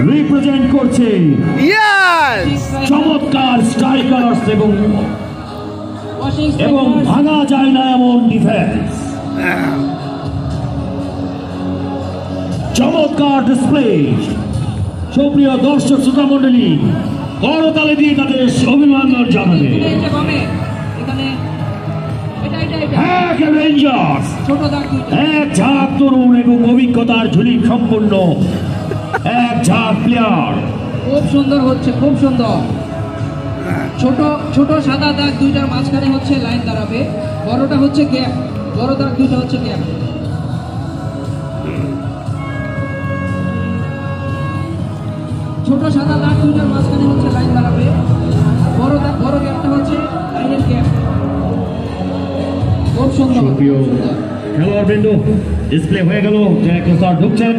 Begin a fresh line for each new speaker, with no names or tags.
Represent করছে চমৎকার strikers এবং ভাঙা যায় না এমন ডিফেন্স। চমৎকার ডিসপ্লে। সুপ্রিয় দর্শক শ্রোতা মন্ডলী, করতালি দিয়ে তাদের অভিনন্দন জানাবে এক ঝাঁক তরুণ এবং অভিজ্ঞতার ঝুলি সম্পূর্ণ এক ঝাঁক প্লেয়ার।
খুব সুন্দর হচ্ছে, খুব সুন্দর। ছোট ছোট সাদা দাগ দুইটার মাঝখানে হচ্ছে লাইন দাঁড়াবে, বড়টা হচ্ছে গ্যাপ, বড় দাগ দুইটা হচ্ছে গ্যাপ। ছোট সাদা দাগ দুইটার মাঝখানে হচ্ছে লাইন দাঁড়াবে, বড় দাগ বড় গ্যাপটা হচ্ছে লাইনের গ্যাপ। খুব সুন্দর।
খেলোয়াড় বৃন্দ ডিসপ্লে হয়ে গেল, ঢুকছেন।